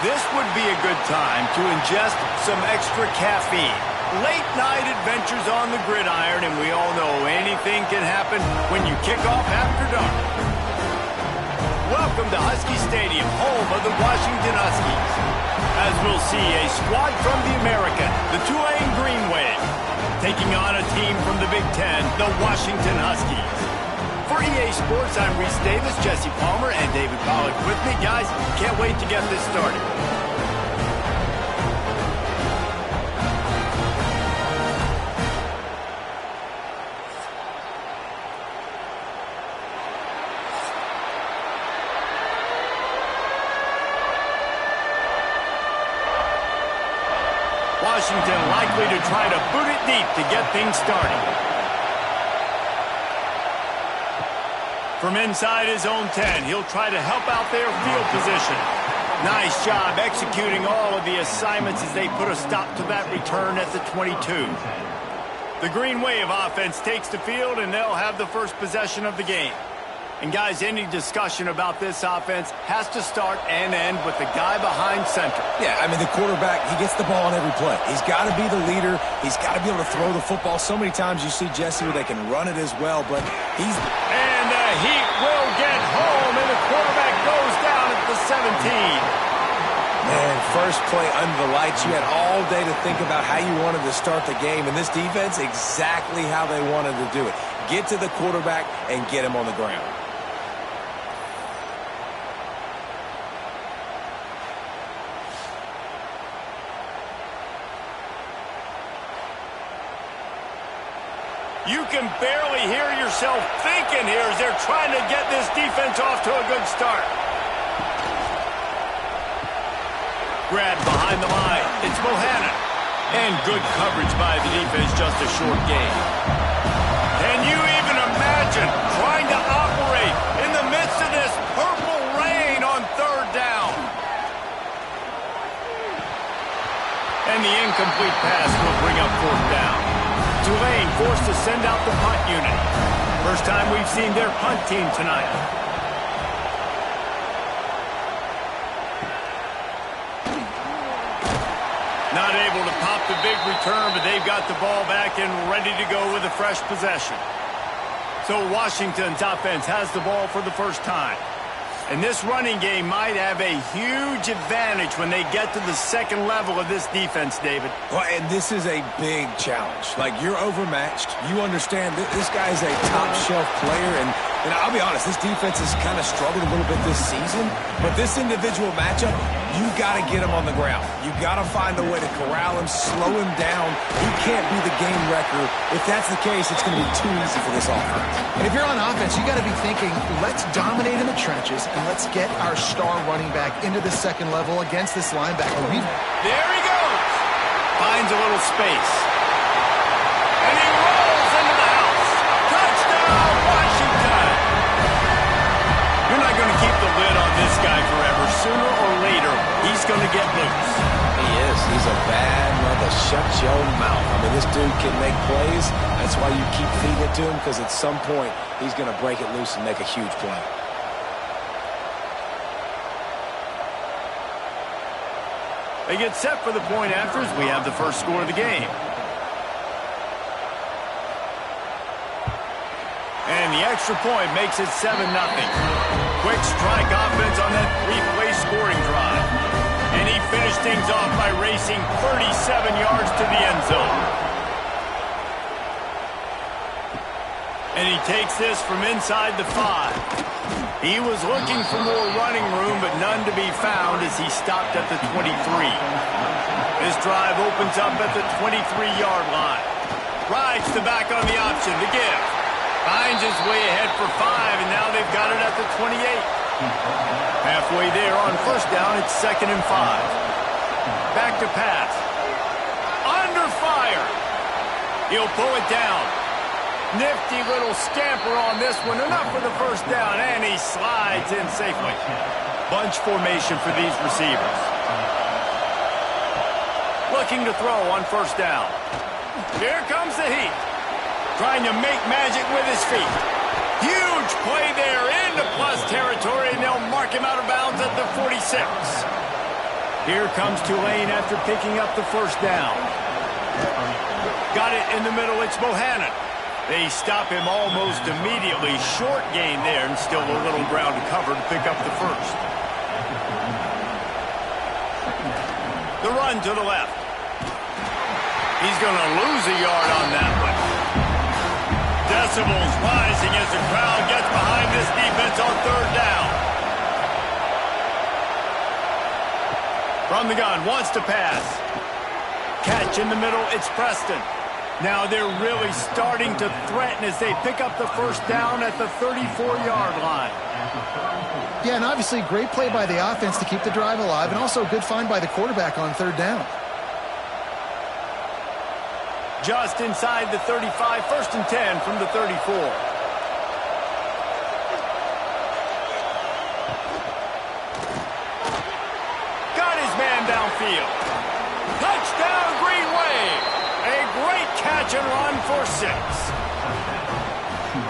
This would be a good time to ingest some extra caffeine. Late night adventures on the gridiron, and we all know anything can happen when you kick off after dark. Welcome to Husky Stadium, home of the Washington Huskies. As we'll see, a squad from the American, the Tulane Green Wave, taking on a team from the Big Ten, the Washington Huskies. For EA Sports, I'm Reese Davis, Jesse Palmer, and David Pollack with me. Guys, can't wait to get this started. Washington likely to try to boot it deep to get things started. From inside his own 10, he'll try to help out their field position. Nice job executing all of the assignments as they put a stop to that return at the 22. The Green Wave offense takes the field, and they'll have the first possession of the game. And guys, any discussion about this offense has to start and end with the guy behind center. Yeah, I mean, the quarterback, he gets the ball on every play. He's got to be the leader. He's got to be able to throw the football. So many times you see Jesse where they can run it as well, but he's... And the Heat will get home, and the quarterback goes down at the 17. Man, first play under the lights. You had all day to think about how you wanted to start the game, and this defense, exactly how they wanted to do it. Get to the quarterback and get him on the ground. You can barely hear yourself thinking here as they're trying to get this defense off to a good start. Grabbed behind the line. It's Bohannon. And good coverage by the defense, just a short gain. Can you even imagine trying to operate in the midst of this purple rain on third down? And the incomplete pass will bring up fourth down. Tulane forced to send out the punt unit. First time we've seen their punt team tonight. Not able to pop the big return, but they've got the ball back and ready to go with a fresh possession. So Washington's offense has the ball for the first time. And this running game might have a huge advantage when they get to the second level of this defense, David. Well, and this is a big challenge. Like, you're overmatched. You understand this guy is a top-shelf player, and I'll be honest, this defense has kind of struggled a little bit this season. But this individual matchup, you got to get him on the ground. You got to find a way to corral him, slow him down. He can't be the game wrecker. If that's the case, it's going to be too easy for this offense. And if you're on offense, you got to be thinking, let's dominate in the trenches and let's get our star running back into the second level against this linebacker. There he goes. Finds a little space. And he rolls into the house. Touchdown, Washington. You're not going to keep the lid on this guy forever. Sooner or later, he's going to get loose. He is. He's a bad mother. Shut your mouth. I mean, this dude can make plays. That's why you keep feeding it to him, because at some point, he's going to break it loose and make a huge play. They get set for the point after as we have the first score of the game. And the extra point makes it 7-0. Quick strike offense on that three-play scoring drive. And he finished things off by racing 37 yards to the end zone. And he takes this from inside the 5. He was looking for more running room, but none to be found as he stopped at the 23. This drive opens up at the 23-yard line. Rides the back on the option to give. Finds his way ahead for 5, and now they've got it at the 28. Halfway there on first down, it's 2nd and 5. Back to pass. Under fire. He'll pull it down. Nifty little scamper on this one. Enough for the first down, and he slides in safely. Bunch formation for these receivers. Looking to throw on first down. Here comes the Heat. Trying to make magic with his feet. Huge play there into plus territory, and they'll mark him out of bounds at the 46. Here comes Tulane after picking up the first down. Got it in the middle. It's Bohannon. They stop him almost immediately. Short gain there, and still a little ground to cover to pick up the first. The run to the left. He's going to lose a yard on that one. Decibels rising as the crowd gets behind this defense on third down. From the gun, wants to pass. Catch in the middle, it's Preston. Now they're really starting to threaten as they pick up the first down at the 34-yard line. Yeah, and obviously great play by the offense to keep the drive alive, and also a good find by the quarterback on third down. Just inside the 35, 1st and 10 from the 34. Got his man downfield. Touchdown, Green Wave. A great catch and run for 6.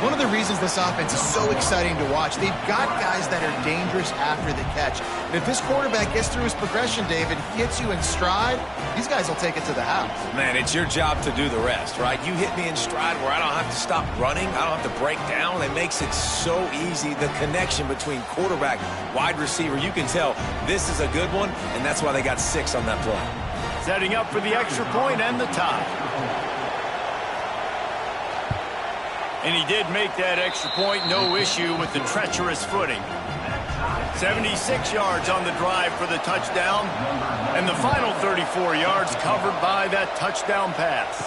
One of the reasons this offense is so exciting to watch, they've got guys that are dangerous after the catch. And if this quarterback gets through his progression, David, hits you in stride, these guys will take it to the house. Man, it's your job to do the rest, right? You hit me in stride where I don't have to stop running. I don't have to break down. It makes it so easy. The connection between quarterback, wide receiver, you can tell this is a good one, and that's why they got 6 on that play. Setting up for the extra point and the tie. And he did make that extra point, no issue with the treacherous footing. 76 yards on the drive for the touchdown, and the final 34 yards covered by that touchdown pass.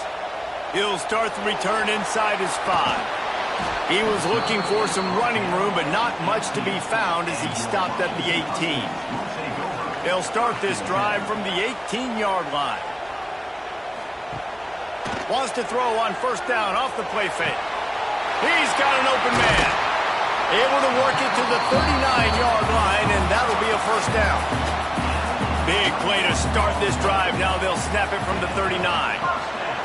He'll start the return inside his 5. He was looking for some running room, but not much to be found as he stopped at the 18. They'll start this drive from the 18-yard line. Wants to throw on first down off the play fake. He's got an open man. Able to work it to the 39-yard line, and that'll be a first down. Big play to start this drive. Now they'll snap it from the 39.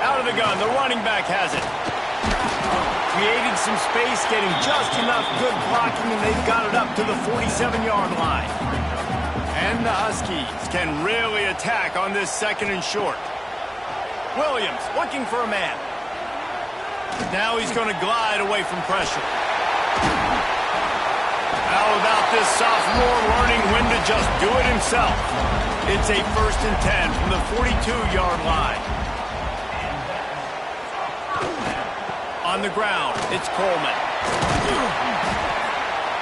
Out of the gun, the running back has it. Creating some space, getting just enough good blocking, and they've got it up to the 47-yard line. And the Huskies can really attack on this 2nd and short. Williams looking for a man. Now he's going to glide away from pressure. How about this sophomore learning when to just do it himself? It's a 1st and 10 from the 42-yard line. On the ground, it's Coleman.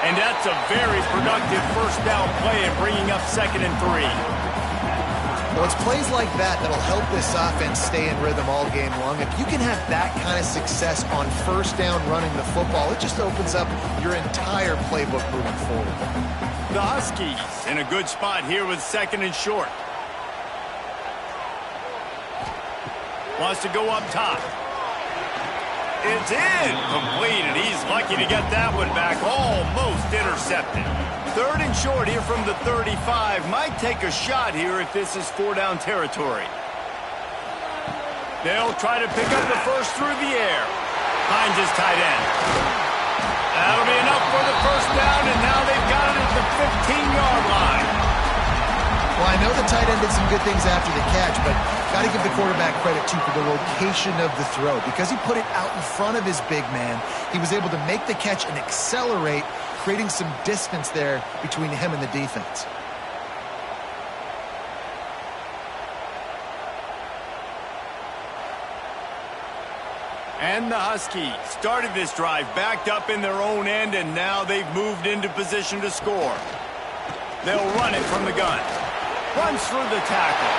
And that's a very productive first down play in bringing up 2nd and 3. Well, it's plays like that that'll help this offense stay in rhythm all game long. If you can have that kind of success on first down running the football, it just opens up your entire playbook moving forward. The Huskies in a good spot here with 2nd and short. Wants to go up top. It's in. Completed. He's lucky to get that one back. Almost intercepted. 3rd and short here from the 35. Might take a shot here if this is 4-down territory. They'll try to pick up the first through the air. Finds his tight end. That'll be enough for the first down, and now they've got it at the 15-yard line. Well, I know the tight end did some good things after the catch, but got to give the quarterback credit, too, for the location of the throw. Because he put it out in front of his big man, he was able to make the catch and accelerate, creating some distance there between him and the defense. And the Huskies started this drive backed up in their own end, and now they've moved into position to score. They'll run it from the gun. Runs through the tackle.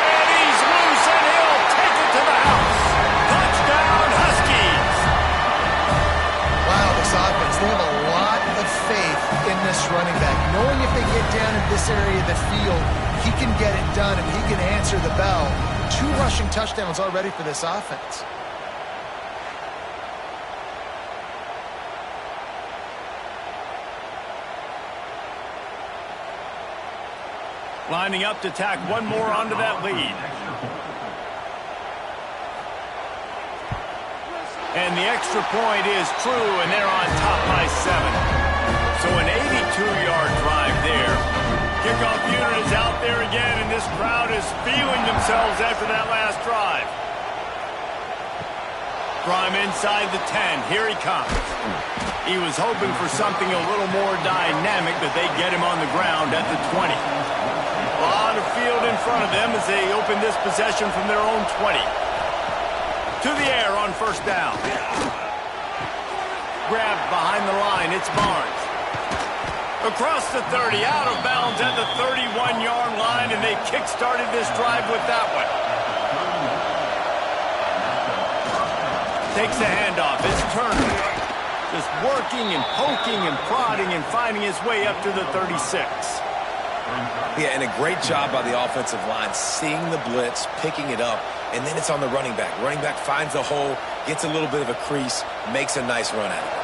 And he's loose, and he'll take it to the house. Touchdown, Huskies! Wow, this offense, they have a lot of faith in this running back. Knowing if they get down in this area of the field, he can get it done, and he can answer the bell. 2 rushing touchdowns already for this offense. Lining up to tack one more onto that lead. And the extra point is true, and they're on top by 7. So an 82-yard drive there. Kickoff unit turn is out there again, and this crowd is feeling themselves after that last drive. From inside the 10, here he comes. He was hoping for something a little more dynamic, but they get him on the ground at the 20. A lot of field in front of them as they open this possession from their own 20. To the air on first down. Grabbed behind the line, it's Barnes. Across the 30, out of bounds at the 31-yard line, and they kick-started this drive with that one. Takes the handoff, it's Turner. Just working and poking and prodding and finding his way up to the 36. Yeah, and a great job by the offensive line, seeing the blitz, picking it up, and then it's on the running back. Running back finds a hole, gets a little bit of a crease, makes a nice run at it.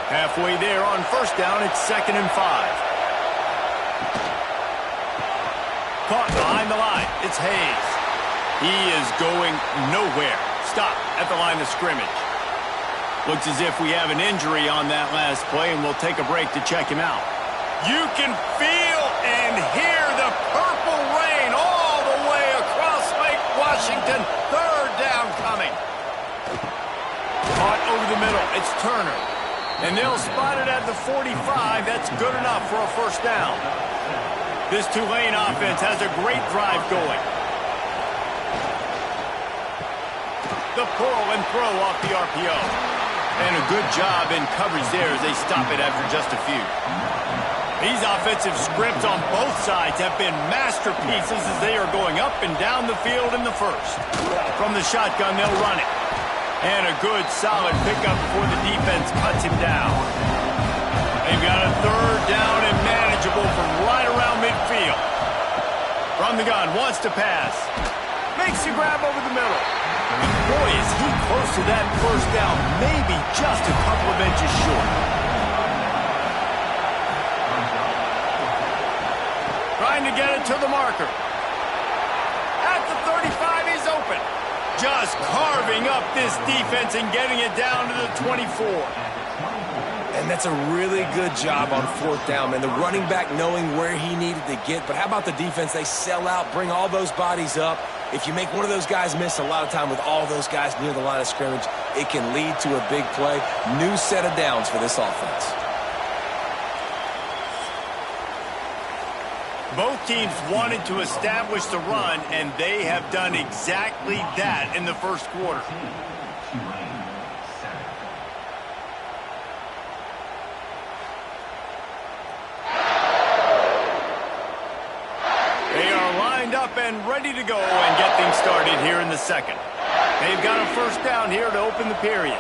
Halfway there on first down, it's 2nd and 5. Caught behind the line, it's Hayes. He is going nowhere. Stop at the line of scrimmage. Looks as if we have an injury on that last play, and we'll take a break to check him out. You can feel and hear the purple rain all the way across Lake Washington. 3rd down coming. Caught over the middle. It's Turner. And they'll spot it at the 45. That's good enough for a first down. This Tulane offense has a great drive going. The pull and throw off the RPO. And a good job in coverage there as they stop it after just a few. These offensive scripts on both sides have been masterpieces as they are going up and down the field in the first. From the shotgun, they'll run it. And a good, solid pickup before the defense cuts him down. They've got a 3rd down and manageable from right around midfield. From the gun, wants to pass. Makes the grab over the middle. Boy, is he close to that first down, maybe just a couple of inches short. Trying to get it to the marker. At the 35, he's open. Just carving up this defense and getting it down to the 24. And that's a really good job on 4th down, man. The running back knowing where he needed to get. But how about the defense? They sell out, bring all those bodies up. If you make one of those guys miss, a lot of time with all those guys near the line of scrimmage, it can lead to a big play. New set of downs for this offense. Both teams wanted to establish the run, and they have done exactly that in the first quarter. They are lined up and ready to go and get things started here in the second. They've got a first down here to open the period.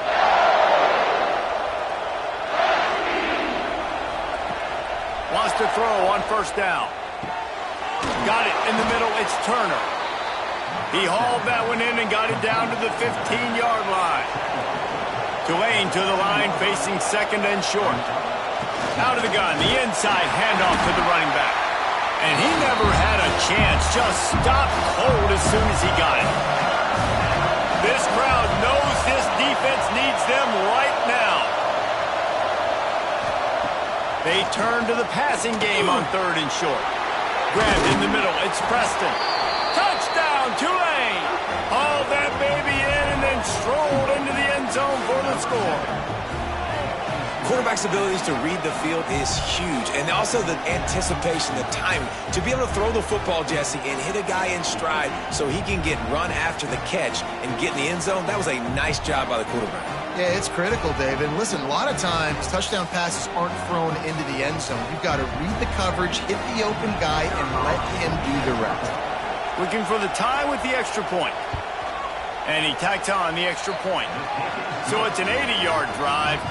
Wants to throw on first down. Got it in the middle, it's Turner. He hauled that one in and got it down to the 15-yard line. Tulane to the line, facing 2nd and short. Out of the gun, the inside handoff to the running back. And he never had a chance, just stopped cold as soon as he got it. This crowd knows this defense needs them right now. They turn to the passing game on 3rd and short. Grabbed in the middle, it's Preston. Touchdown, Tulane! Hauled that baby in and then strolled into the end zone for the score. Quarterback's abilities to read the field is huge, and also the anticipation, the timing. To be able to throw the football, Jesse, and hit a guy in stride so he can get run after the catch and get in the end zone, that was a nice job by the quarterback. Yeah, it's critical, Dave. And listen, a lot of times touchdown passes aren't thrown into the end zone. You've got to read the coverage, hit the open guy, and let him do the rest. Looking for the tie with the extra point. And he tacks on the extra point. So it's an 80-yard drive,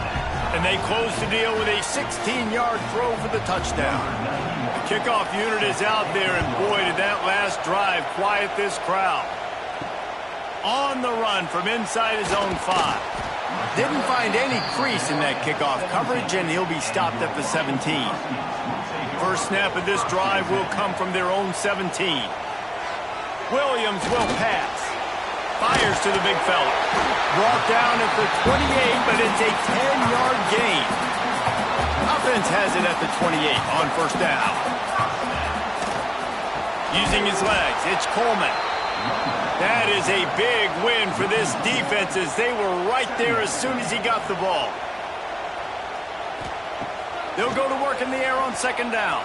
and they close the deal with a 16-yard throw for the touchdown. The kickoff unit is out there, and boy, did that last drive quiet this crowd. On the run from inside his own 5. Didn't find any crease in that kickoff coverage, and he'll be stopped at the 17. First snap of this drive will come from their own 17. Williams will pass. Fires to the big fella. Brought down at the 28, but it's a 10-yard gain. Offense has it at the 28 on first down. Using his legs, it's Coleman. That is a big win for this defense as they were right there as soon as he got the ball. They'll go to work in the air on second down.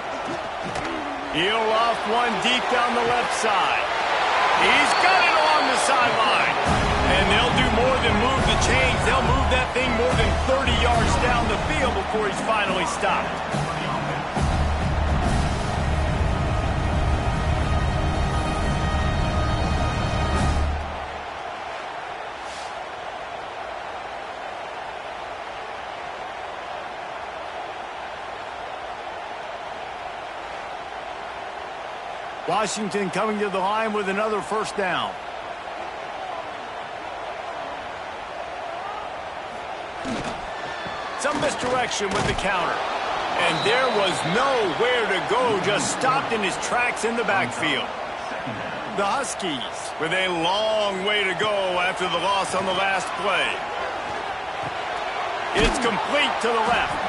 He'll loft one deep down the left side. He's got it along the sideline. And they'll do more than move the chains. They'll move that thing more than 30 yards down the field before he's finally stopped. Washington coming to the line with another first down. Some misdirection with the counter. And there was nowhere to go, just stopped in his tracks in the backfield. The Huskies with a long way to go after the loss on the last play. It's complete to the left.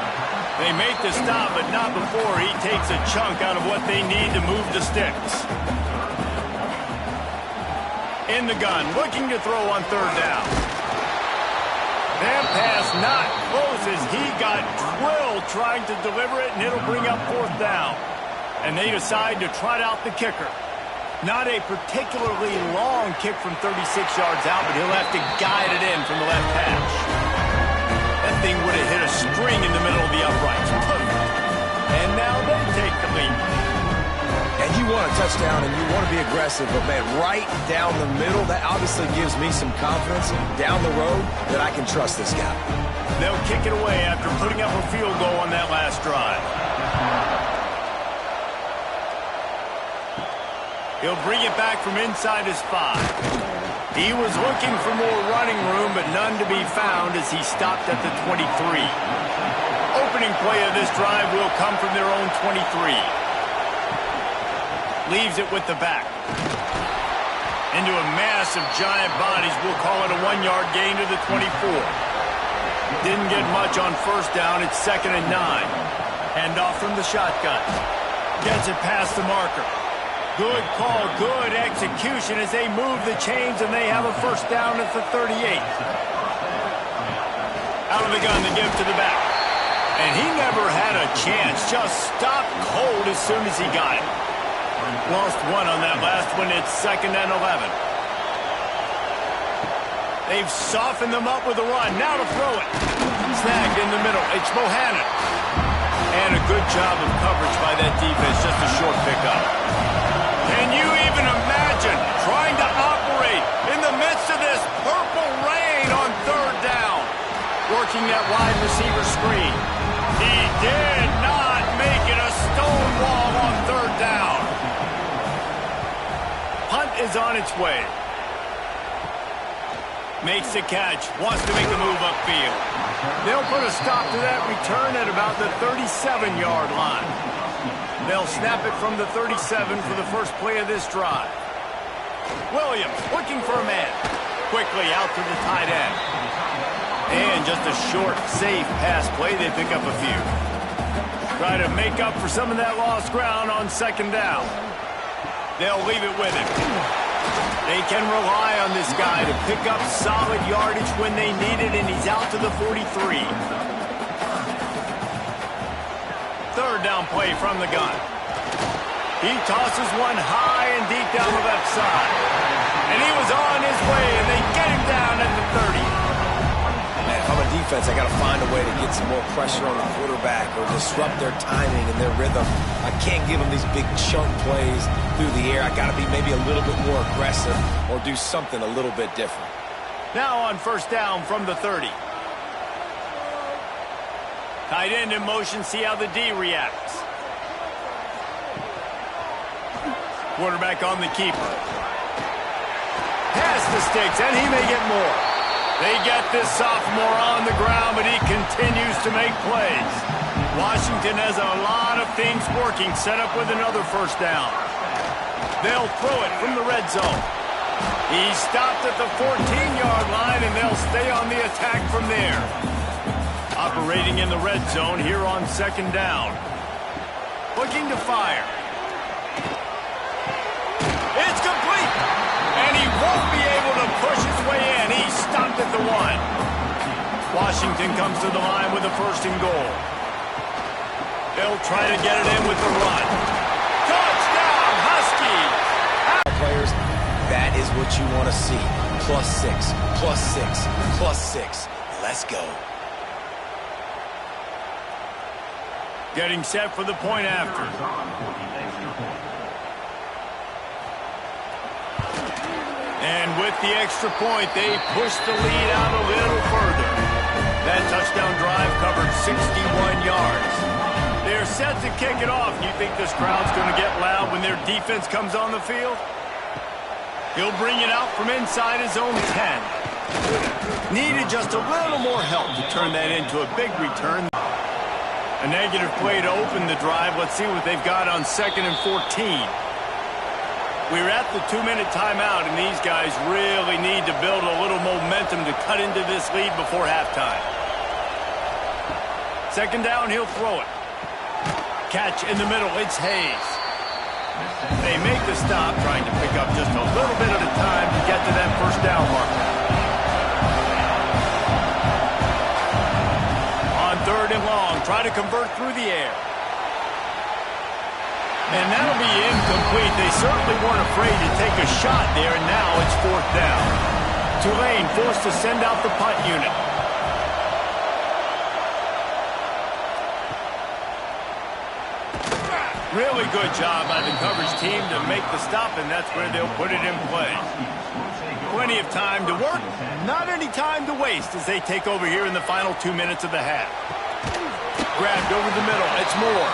They make the stop, but not before he takes a chunk out of what they need to move the sticks. In the gun, looking to throw on third down. That pass not close as he got drilled trying to deliver it, and it'll bring up fourth down. And they decide to trot out the kicker. Not a particularly long kick from 36 yards out, but he'll have to guide it in from the left hash. That thing would have hit a string in the middle of the uprights. And now they take the lead. And you want a touchdown and you want to be aggressive, but man, right down the middle, that obviously gives me some confidence down the road that I can trust this guy. They'll kick it away after putting up a field goal on that last drive. He'll bring it back from inside his 5. He was looking for more running room, but none to be found as he stopped at the 23. Opening play of this drive will come from their own 23. Leaves it with the back. Into a mass of giant bodies, we'll call it a 1-yard gain to the 24. Didn't get much on first down, it's 2nd and 9. Hand off from the shotgun. Gets it past the marker. Good call, good execution as they move the chains and they have a first down at the 38. Out of the gun to give to the back. And he never had a chance, just stopped cold as soon as he got it. Lost one on that last one, it's 2nd and 11. They've softened them up with a run, now to throw it. Snagged in the middle, it's Bohannon. And a good job of coverage by that defense, just a short pickup. Can you even imagine trying to operate in the midst of this purple rain on third down? Working that wide receiver screen. He did not make it a stone wall on third down. Punt is on its way. Makes the catch, wants to make the move upfield. They'll put a stop to that return at about the 37-yard line. They'll snap it from the 37 for the first play of this drive. Williams looking for a man. Quickly out to the tight end. And just a short, safe pass play. They pick up a few. Try to make up for some of that lost ground on second down. They'll leave it with him. They can rely on this guy to pick up solid yardage when they need it, and he's out to the 43. Third down play from the gun. He tosses one high and deep down the left side. And he was on his way, and they get him down at the 30. Man, if I'm a defense, I got to find a way to get some more pressure on the quarterback or disrupt their timing and their rhythm. I can't give them these big chunk plays through the air. I got to be maybe a little bit more aggressive or do something a little bit different. Now on first down from the 30. Tight end in motion, see how the D reacts. Quarterback on the keeper. Pass the sticks, and he may get more. They get this sophomore on the ground, but he continues to make plays. Washington has a lot of things working, set up with another first down. They'll throw it from the red zone. He stopped at the 14-yard line, and they'll stay on the attack from there. Operating in the red zone here on second down. Looking to fire. stopped at the 1. Washington comes to the line with a 1st and goal. They'll try to get it in with the run. Touchdown, Husky! Players, that is what you want to see. +6, +6, +6. Let's go. Getting set for the point after. And with the extra point, they push the lead out a little further. That touchdown drive covered 61 yards. They're set to kick it off. You think this crowd's going to get loud when their defense comes on the field? He'll bring it out from inside his own 10. Needed just a little more help to turn that into a big return. A negative play to open the drive. Let's see what they've got on 2nd and 14. We're at the 2-minute timeout, and these guys really need to build a little momentum to cut into this lead before halftime. 2nd down, he'll throw it. Catch in the middle, it's Hayes. They make the stop, trying to pick up just a little bit at a time to get to that 1st down marker. On 3rd and long, try to convert through the air. And that'll be incomplete. They certainly weren't afraid to take a shot there, and now it's 4th down. Tulane forced to send out the punt unit. Really good job by the coverage team to make the stop, and that's where they'll put it in play. Plenty of time to work, not any time to waste as they take over here in the final 2 minutes of the half. Grabbed over the middle, it's Moore.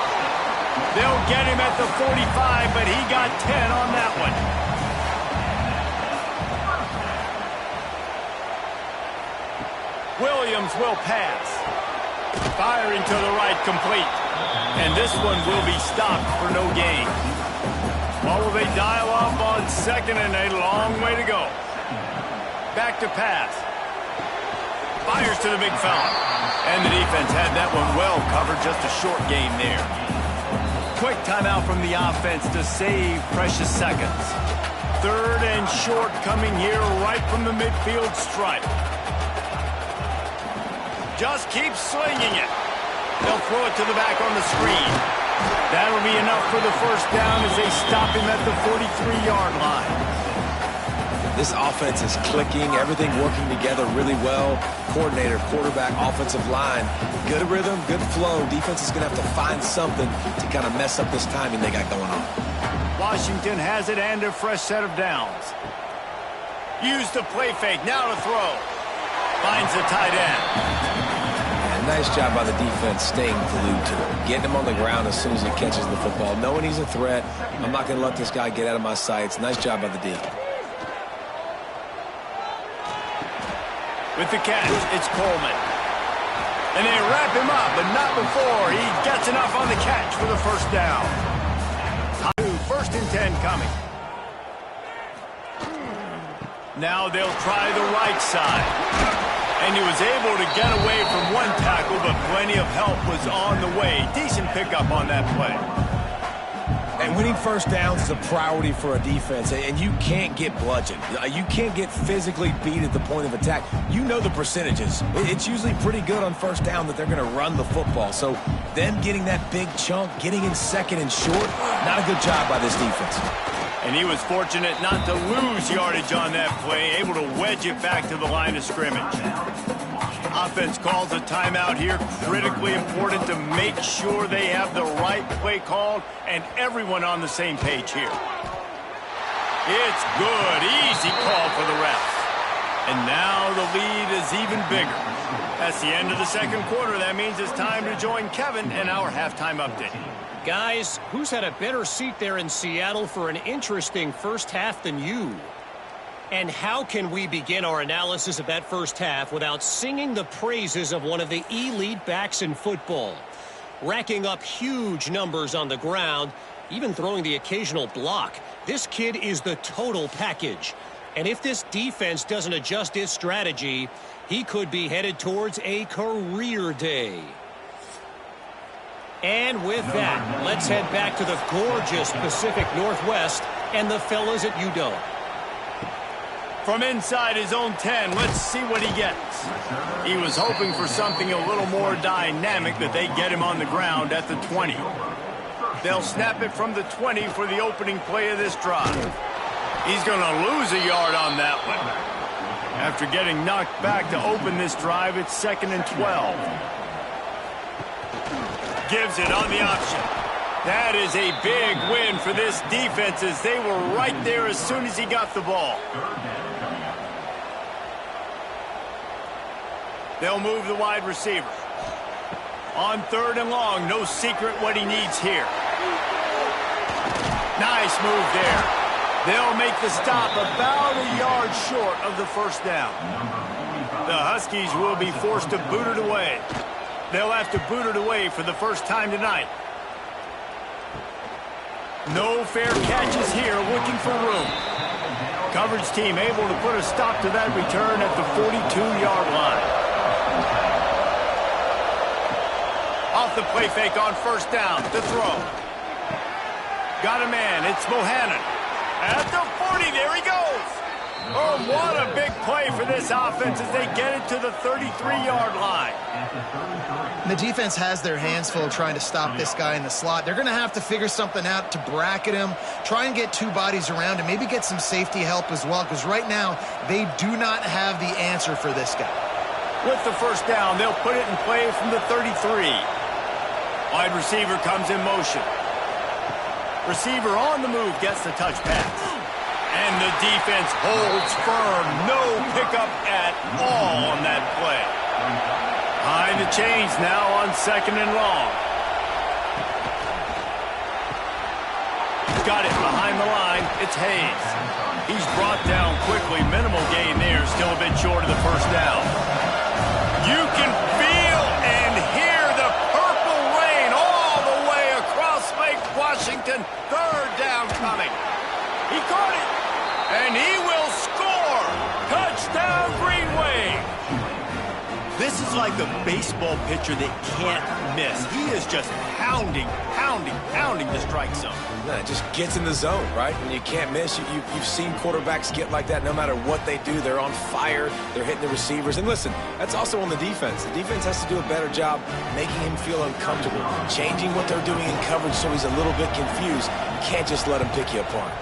They'll get him at the 45, but he got 10 on that one. Williams will pass. Firing to the right, complete. And this one will be stopped for no gain. Or will they dial up on 2nd and a long way to go? Back to pass. Fires to the big fella. And the defense had that one well covered, just a short game there. Quick timeout from the offense to save precious seconds. 3rd and short coming here right from the midfield stripe. Just keep slinging it. They'll throw it to the back on the screen. That'll be enough for the 1st down as they stop him at the 43-yard line. This offense is clicking, everything working together really well. Coordinator, quarterback, offensive line, good rhythm, good flow. Defense is going to have to find something to kind of mess up this timing they got going on. Washington has it and a fresh set of downs. Use the play fake, now to throw. Finds the tight end. And nice job by the defense staying glued to him, getting him on the ground as soon as he catches the football, knowing he's a threat. I'm not going to let this guy get out of my sights. Nice job by the D. With the catch, it's Coleman. And they wrap him up, but not before he gets enough on the catch for the 1st down. 1st and 10 coming. Now they'll try the right side. And he was able to get away from one tackle, but plenty of help was on the way. Decent pickup on that play. And winning 1st downs is a priority for a defense, and you can't get bludgeoned. You can't get physically beat at the point of attack. You know the percentages. It's usually pretty good on 1st down that they're going to run the football. So them getting that big chunk, getting in 2nd and short, not a good job by this defense. And he was fortunate not to lose yardage on that play, able to wedge it back to the line of scrimmage. Offense calls a timeout here, critically important to make sure they have the right play called and everyone on the same page here. It's good, easy call for the refs. And now the lead is even bigger. That's the end of the 2nd quarter. That means it's time to join Kevin in our halftime update. Guys, who's had a better seat there in Seattle for an interesting 1st half than you? And how can we begin our analysis of that 1st half without singing the praises of one of the elite backs in football? Racking up huge numbers on the ground, even throwing the occasional block. This kid is the total package. And if this defense doesn't adjust its strategy, he could be headed towards a career day. And with that, let's head back to the gorgeous Pacific Northwest and the fellas at UW. From inside his own 10, let's see what he gets. He was hoping for something a little more dynamic, but they get him on the ground at the 20. They'll snap it from the 20 for the opening play of this drive. He's going to lose a yard on that one. After getting knocked back to open this drive, it's 2nd and 12. Gives it on the option. That is a big win for this defense as they were right there as soon as he got the ball. They'll move the wide receiver. On 3rd and long, no secret what he needs here. Nice move there. They'll make the stop about a yard short of the first down. The Huskies will be forced to boot it away. They'll have to boot it away for the first time tonight. No fair catches here, looking for room. Coverage team able to put a stop to that return at the 42-yard line. Off the play fake on 1st down, the throw. Got a man, it's Bohannon. At the 40, there he goes. Oh, what a big play for this offense as they get it to the 33-yard line. The defense has their hands full trying to stop this guy in the slot. They're going to have to figure something out to bracket him, try and get 2 bodies around him, maybe get some safety help as well, because right now they do not have the answer for this guy. With the 1st down, they'll put it in play from the 33. Wide receiver comes in motion. Receiver on the move gets the touch pass. And the defense holds firm. No pickup at all on that play. Behind the chains now on 2nd and long. Got it behind the line. It's Hayes. He's brought down quickly. Minimal gain there. Still a bit short of the 1st down. You can feel and hear the purple rain all the way across Lake Washington. 3rd down coming. He caught it. And he will score! Touchdown, Green Wave! This is like a baseball pitcher that can't miss. He is just pounding the strike zone. It just gets in the zone, right? When you can't miss, you've seen quarterbacks get like that no matter what they do. They're on fire. They're hitting the receivers. And listen, that's also on the defense. The defense has to do a better job making him feel uncomfortable, changing what they're doing in coverage so he's a little bit confused. You can't just let him pick you apart.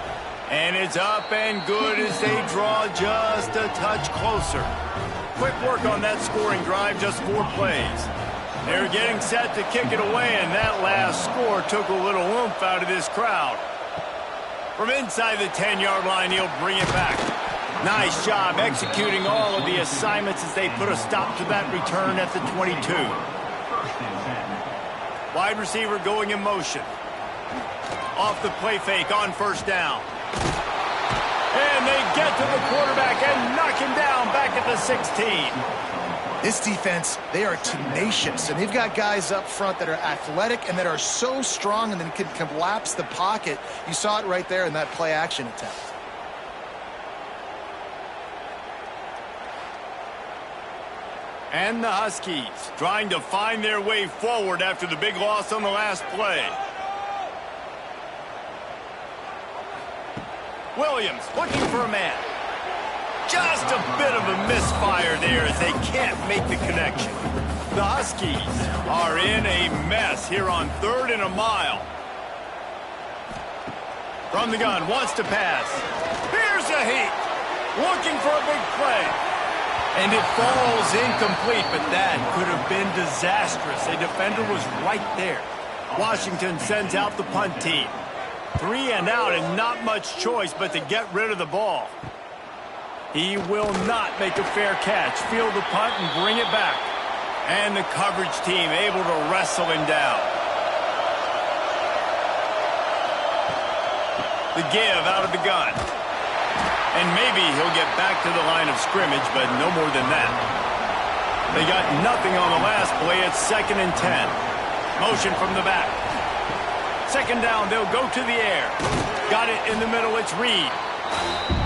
And it's up and good as they draw just a touch closer. Quick work on that scoring drive, just 4 plays. They're getting set to kick it away, and that last score took a little oomph out of this crowd. From inside the 10-yard line, he'll bring it back. Nice job executing all of the assignments as they put a stop to that return at the 22. Wide receiver going in motion. Off the play fake on 1st down. And they get to the quarterback and knock him down back at the 16. This defense, they are tenacious, and they've got guys up front that are athletic and that are so strong and then can collapse the pocket. You saw it right there in that play-action attempt. And the Huskies trying to find their way forward after the big loss on the last play. Williams looking for a man. Just a bit of a misfire there as they can't make the connection. The Huskies are in a mess here on 3rd and a mile. From the gun, wants to pass. Here's a heat. Looking for a big play. And it falls incomplete, but that could have been disastrous. A defender was right there. Washington sends out the punt team. 3 and out and not much choice but to get rid of the ball. He will not make a fair catch. Field the punt and bring it back. And the coverage team able to wrestle him down. The give out of the gun. And maybe he'll get back to the line of scrimmage, but no more than that. They got nothing on the last play. It's 2nd and 10. Motion from the back. 2nd down, they'll go to the air. Got it in the middle, it's Reed.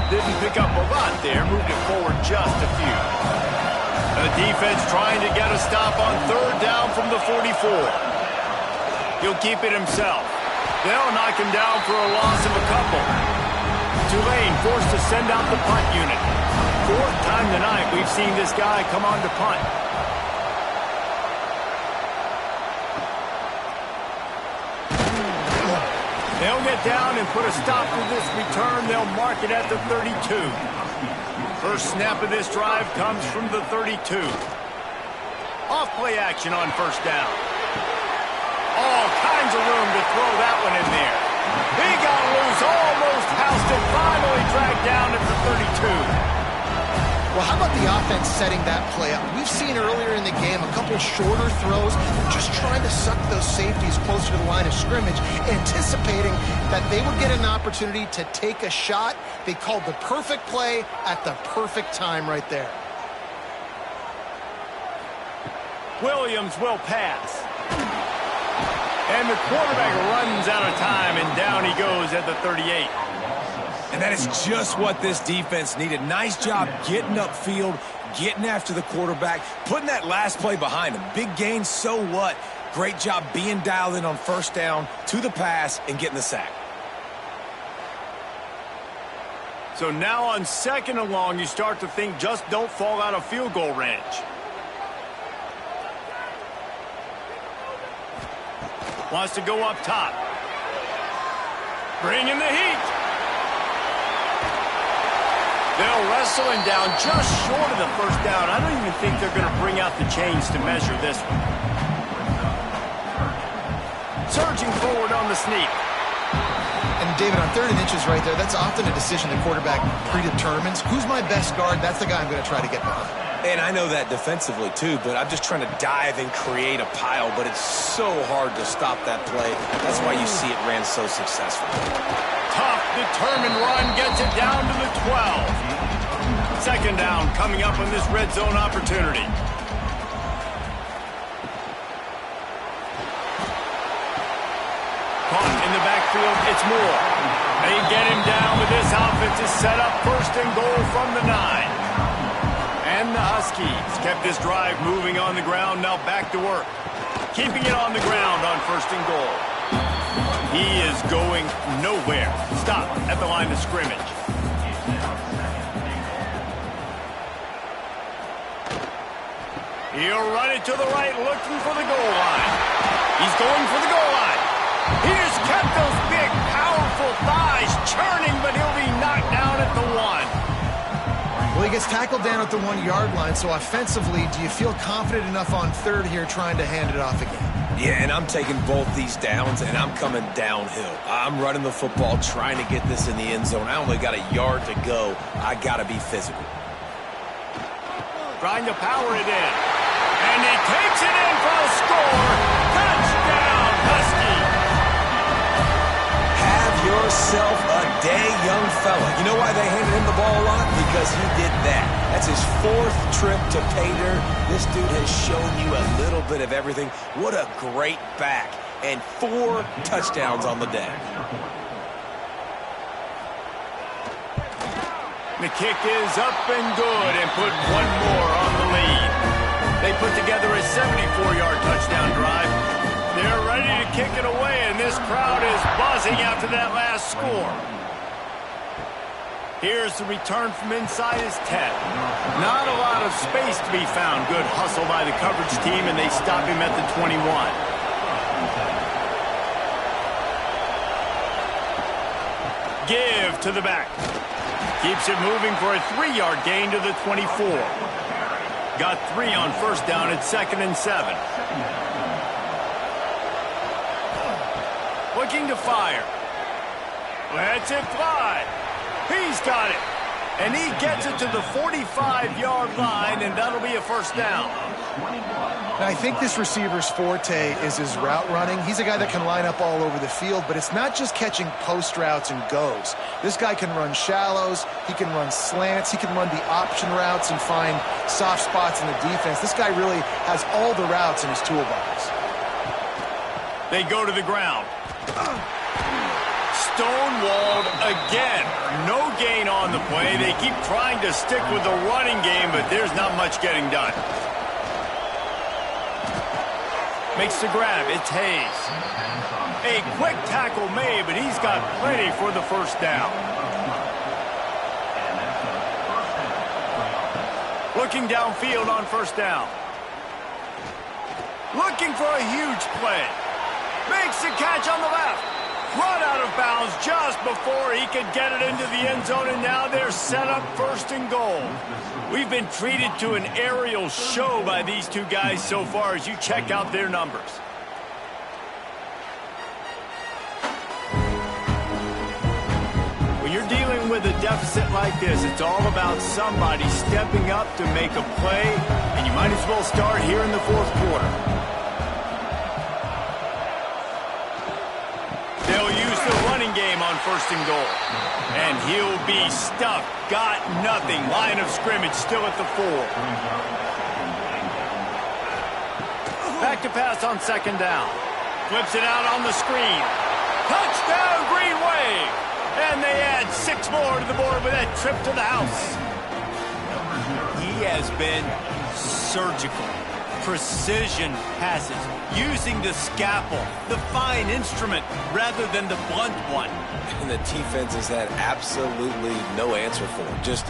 Didn't pick up a lot there, moved it forward just a few. The defense trying to get a stop on 3rd down from the 44. He'll keep it himself. They'll knock him down for a loss of a couple. Tulane forced to send out the punt unit. Fourth time tonight we've seen this guy come on to punt. They'll get down and put a stop to this return. They'll mark it at the 32. First snap of this drive comes from the 32. Off play action on first down. All kinds of room to throw that one in there. He got loose, almost housed it, finally dragged down at the 32. Well, how about the offense setting that play up? We've seen earlier in the game a couple shorter throws. They're just trying to suck those safeties closer to the line of scrimmage, anticipating that they would get an opportunity to take a shot. They called the perfect play at the perfect time right there. Williams will pass. And the quarterback runs out of time, and down he goes at the 38. And that is just what this defense needed. Nice job getting upfield, getting after the quarterback, putting that last play behind him. Big gain, so what? Great job being dialed in on first down to the pass and getting the sack. So now on second and long, you start to think just don't fall out of field goal range. Wants to go up top. Bring in the heat. They'll wrestle him down just short of the first down. I don't even think they're going to bring out the chains to measure this one. Surging forward on the sneak. And David, on 3rd and inches right there, that's often a decision the quarterback predetermines. Who's my best guard? That's the guy I'm going to try to get behind. And I know that defensively too, but I'm just trying to dive and create a pile, but it's so hard to stop that play. That's why you see it ran so successful. Tough, determined run gets it down to the 12. Second down coming up on this red zone opportunity. Caught in the backfield, it's Moore. They get him down, but this offense is set up first and goal from the 9. And the Huskies kept this drive moving on the ground, now back to work. Keeping it on the ground on first and goal. He is going nowhere. Stop at the line of scrimmage. He'll run it to the right, looking for the goal line. He's going for the goal line. He just kept those big, powerful thighs churning, but he'll be knocked down at the 1. Well, he gets tackled down at the 1-yard line, so offensively, do you feel confident enough on third here trying to hand it off again? Yeah, and I'm taking both these downs, and I'm coming downhill. I'm running the football, trying to get this in the end zone. I only got a yard to go. I got to be physical. Trying to power it in. And he takes it in for a score. Touchdown, Huskies. Have yourself a day, young fella. You know why they handed him the ball a lot? Because he did that. That's his 4th trip to pay dirt. This dude has shown you a little bit of everything. What a great back. And 4 touchdowns on the day. The kick is up and good and put one more on the lead. They put together a 74-yard touchdown drive. They're ready to kick it away, and this crowd is buzzing after that last score. Here's the return from inside his 10. Not a lot of space to be found. Good hustle by the coverage team, and they stop him at the 21. Give to the back. Keeps it moving for a 3-yard gain to the 24. Got 3 on first down at 2nd and 7. Looking to fire. Lets it fly. He's got it. And he gets it to the 45-yard line, and that'll be a first down. Now, I think this receiver's forte is his route running. He's a guy that can line up all over the field, but it's not just catching post routes and goes. This guy can run shallows, he can run slants, he can run the option routes and find soft spots in the defense. This guy really has all the routes in his toolbox. They go to the ground. Stonewalled again. No gain on the play. They keep trying to stick with the running game, but there's not much getting done. Makes the grab. It's Hayes. A quick tackle made, but he's got plenty for the first down. Looking downfield on first down. Looking for a huge play. Makes the catch on the left. Run out of bounds just before he could get it into the end zone, and now they're set up first and goal. We've been treated to an aerial show by these two guys so far as you check out their numbers. When you're dealing with a deficit like this, it's all about somebody stepping up to make a play, and you might as well start here in the fourth quarter. They'll use the running game on first and goal. And he'll be stuffed. Got nothing. Line of scrimmage still at the 4. Back to pass on second down. Flips it out on the screen. Touchdown, Green Wave. And they add 6 more to the board with that trip to the house. He has been surgical. Precision passes, using the scalpel, the fine instrument, rather than the blunt one. And the defense has had absolutely no answer for him. Just,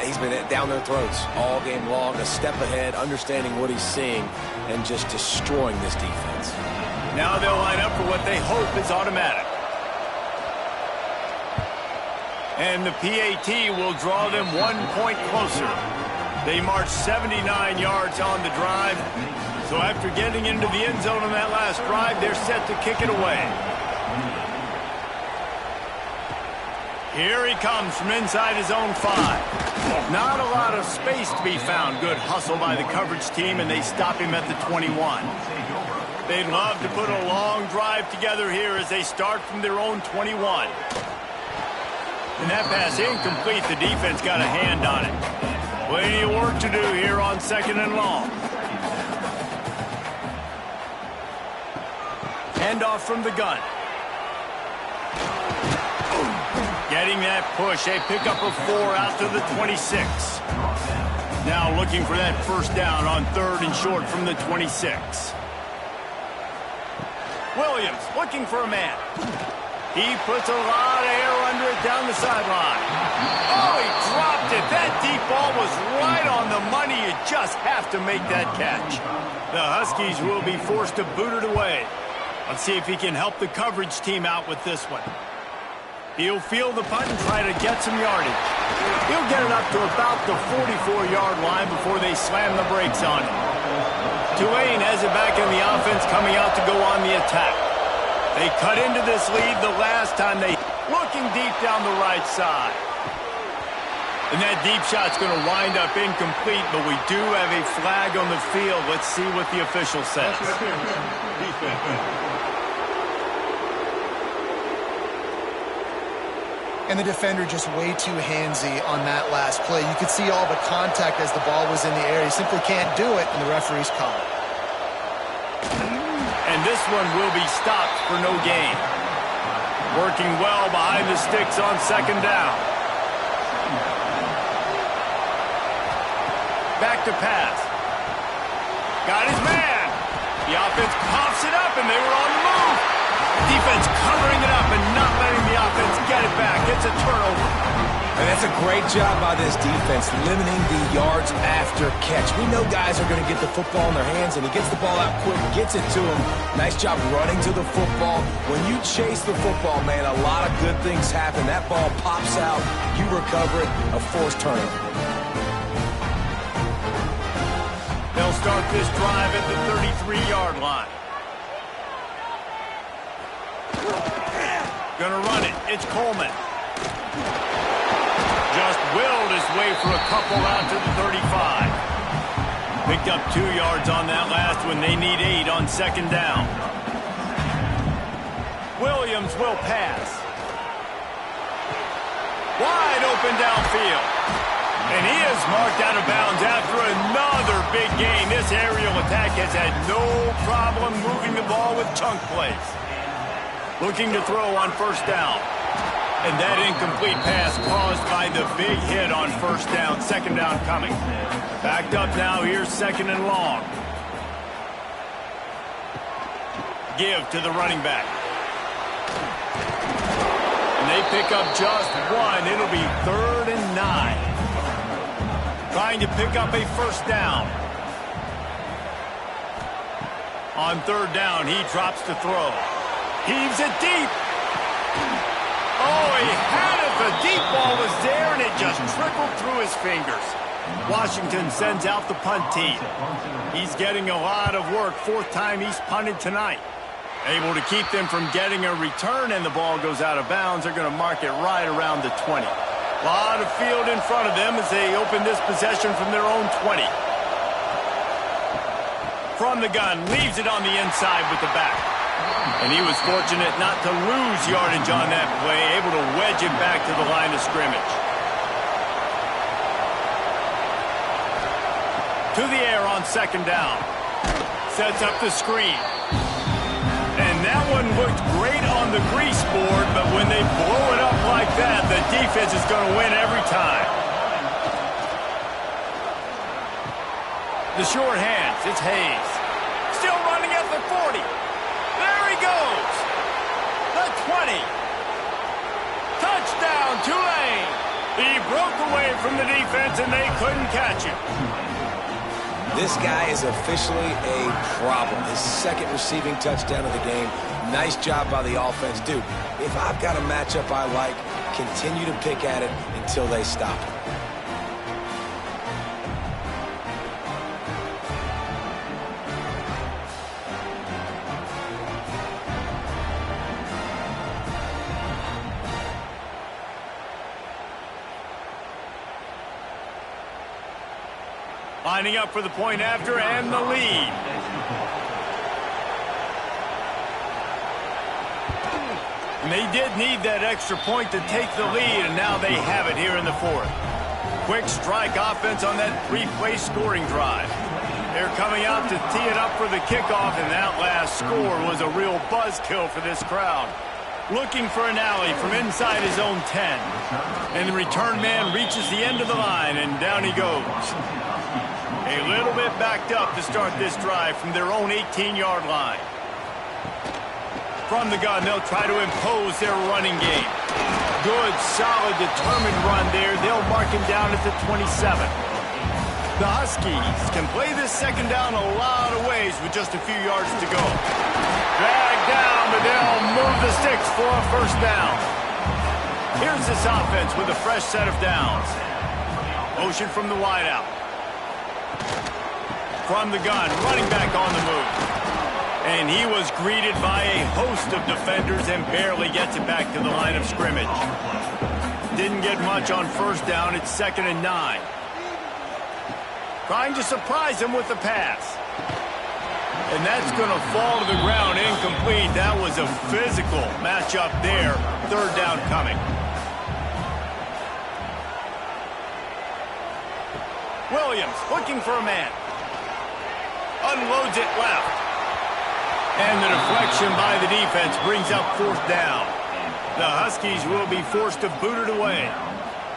he's been down their throats all game long, a step ahead, understanding what he's seeing, and just destroying this defense. Now they'll line up for what they hope is automatic. And the PAT will draw them 1 point closer. They marched 79 yards on the drive. So after getting into the end zone on that last drive, they're set to kick it away. Here he comes from inside his own 5. Not a lot of space to be found. Good hustle by the coverage team, and they stop him at the 21. They'd love to put a long drive together here as they start from their own 21. And that pass incomplete. The defense got a hand on it. Plenty of work to do here on second and long. Handoff from the gun. Getting that push. A pickup of 4 out to the 26. Now looking for that first down on third and short from the 26. Williams looking for a man. He puts a lot of air under it down the sideline. Oh, he dropped it. That deep ball was right on the money. You just have to make that catch. The Huskies will be forced to boot it away. Let's see if he can help the coverage team out with this one. He'll field the punt and try to get some yardage. He'll get it up to about the 44-yard line before they slam the brakes on him. Tulane has it back in the offense, coming out to go on the attack. They cut into this lead the last time they... Looking deep down the right side. And that deep shot's going to wind up incomplete, but we do have a flag on the field. Let's see what the official says. And the defender just way too handsy on that last play. You could see all the contact as the ball was in the air. He simply can't do it, and the referee's call it. And this one will be stopped for no gain. Working well behind the sticks on second down. Back to pass. Got his man. The offense pops it up, and they were on the move. Defense covering it up and not letting the offense get it back. It's a turnover. And that's a great job by this defense, limiting the yards after catch. We know guys are going to get the football in their hands, and he gets the ball out quick, gets it to him. Nice job running to the football. When you chase the football, man, a lot of good things happen. That ball pops out, you recover it, a forced turnover. They'll start this drive at the 33-yard line. Gonna run it. It's Coleman. Just willed his way for a couple out to the 35. Picked up 2 yards on that last one. They need 8 on second down. Williams will pass. Wide open downfield. And he is marked out of bounds after another big gain. This aerial attack has had no problem moving the ball with chunk plays. Looking to throw on first down. And that incomplete pass caused by the big hit on first down. Second down coming. Backed up now. Here's second and long. Give to the running back. And they pick up just 1. It'll be 3rd and 9. Trying to pick up a first down. On third down, he drops to throw. Heaves it deep. Oh, he had it. The deep ball was there, and it just trickled through his fingers. Washington sends out the punt team. He's getting a lot of work. Fourth time he's punted tonight. Able to keep them from getting a return, and the ball goes out of bounds. They're going to mark it right around the 20. A lot of field in front of them as they open this possession from their own 20. From the gun, leaves it on the inside with the back. And he was fortunate not to lose yardage on that play, able to wedge it back to the line of scrimmage. To the air on second down. Sets up the screen. And that one looked great on the grease board, but when they blow it up like that, the defense is going to win every time. The short hands, it's Hayes. Still running at the 40. There he goes. The 20. Touchdown, Tulane. He broke away from the defense, and they couldn't catch him. This guy is officially a problem. His second receiving touchdown of the game. Nice job by the offense. Dude, if I've got a matchup I like, continue to pick at it until they stop it. Lining up for the point after and the lead. And they did need that extra point to take the lead, and now they have it here in the fourth. Quick strike offense on that three-play scoring drive. They're coming out to tee it up for the kickoff, and that last score was a real buzzkill for this crowd. Looking for an alley from inside his own 10. And the return man reaches the end of the line, and down he goes. A little bit backed up to start this drive from their own 18-yard line. From the gun, they'll try to impose their running game. Good, solid, determined run there. They'll mark him down at the 27. The Huskies can play this second down a lot of ways with just a few yards to go. Dragged down, but they'll move the sticks for a first down. Here's this offense with a fresh set of downs. Motion from the wideout. From the gun, running back on the move. And he was greeted by a host of defenders and barely gets it back to the line of scrimmage. Didn't get much on first down. It's 2nd and 9. Trying to surprise him with the pass. And that's going to fall to the ground incomplete. That was a physical matchup there. Third down coming. Williams looking for a man. Unloads it left. And the deflection by the defense brings up fourth down. The Huskies will be forced to boot it away.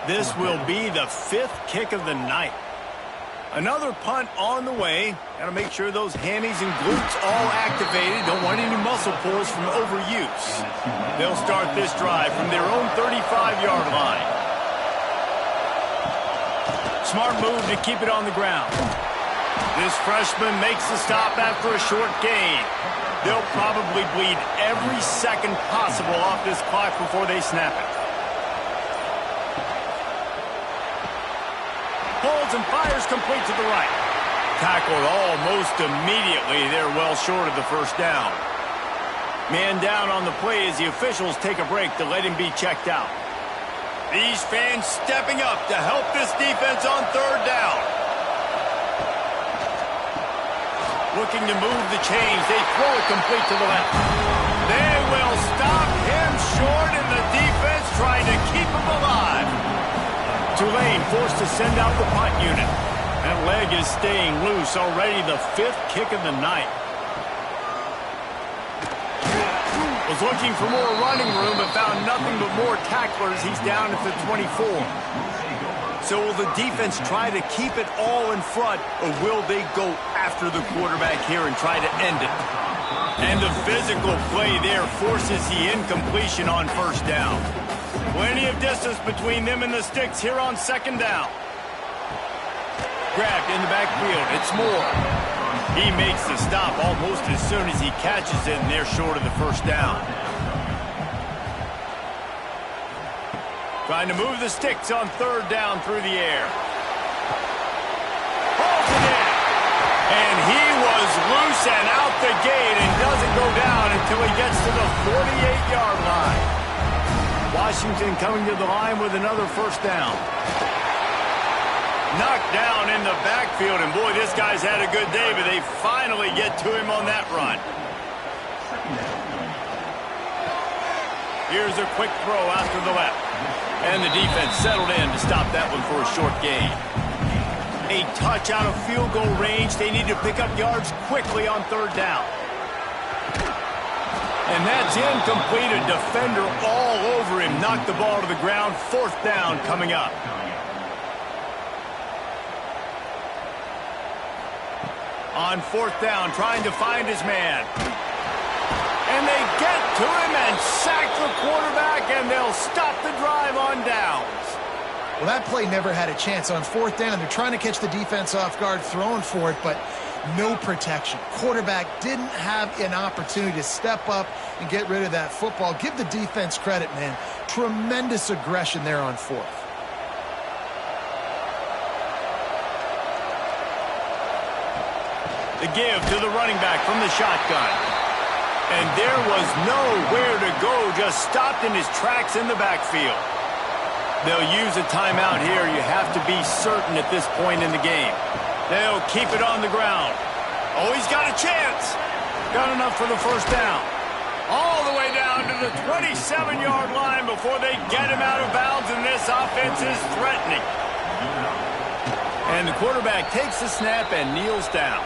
This will be the 5th kick of the night. Another punt on the way. Got to make sure those hammies and glutes all activated. Don't want any muscle pulls from overuse. They'll start this drive from their own 35-yard line. Smart move to keep it on the ground. This freshman makes the stop after a short gain. They'll probably bleed every second possible off this clock before they snap it. Pulls and fires complete to the right. Tackled almost immediately. They're well short of the first down. Man down on the play as the officials take a break to let him be checked out. These fans stepping up to help this defense on third down. Looking to move the chains. They throw it complete to the left. They will stop him short, and the defense trying to keep him alive. Tulane forced to send out the punt unit. That leg is staying loose. Already the 5th kick of the night. Was looking for more running room, but found nothing but more tacklers. He's down at the 24. So will the defense try to keep it all in front, or will they go after the quarterback here and try to end it? And the physical play there forces the incompletion on first down. Plenty of distance between them and the sticks here on second down. grabbed in the backfield. It's Moore. He makes the stop almost as soon as he catches it, and they're short of the first down. Trying to move the sticks on third down through the air. Holds it in. And he was loose and out the gate and doesn't go down until he gets to the 48-yard line. Washington coming to the line with another first down. Knocked down in the backfield, and boy, this guy's had a good day, but they finally get to him on that run. Here's a quick throw out to the left. And the defense settled in to stop that one for a short gain. A touch out of field goal range. They need to pick up yards quickly on third down. And that's incomplete. A defender all over him. Knocked the ball to the ground. Fourth down coming up. On fourth down, trying to find his man. And they get to him and sack the quarterback, and they'll stop the drive on downs. Well, that play never had a chance. On fourth down, they're trying to catch the defense off guard, throwing for it, but no protection. Quarterback didn't have an opportunity to step up and get rid of that football. Give the defense credit, man. Tremendous aggression there on fourth. The give to the running back from the shotgun. And there was nowhere to go, just stopped in his tracks in the backfield. They'll use a timeout here. You have to be certain at this point in the game. They'll keep it on the ground. Oh, he's got a chance. Got enough for the first down. All the way down to the 27-yard line before they get him out of bounds, and this offense is threatening. And the quarterback takes the snap and kneels down.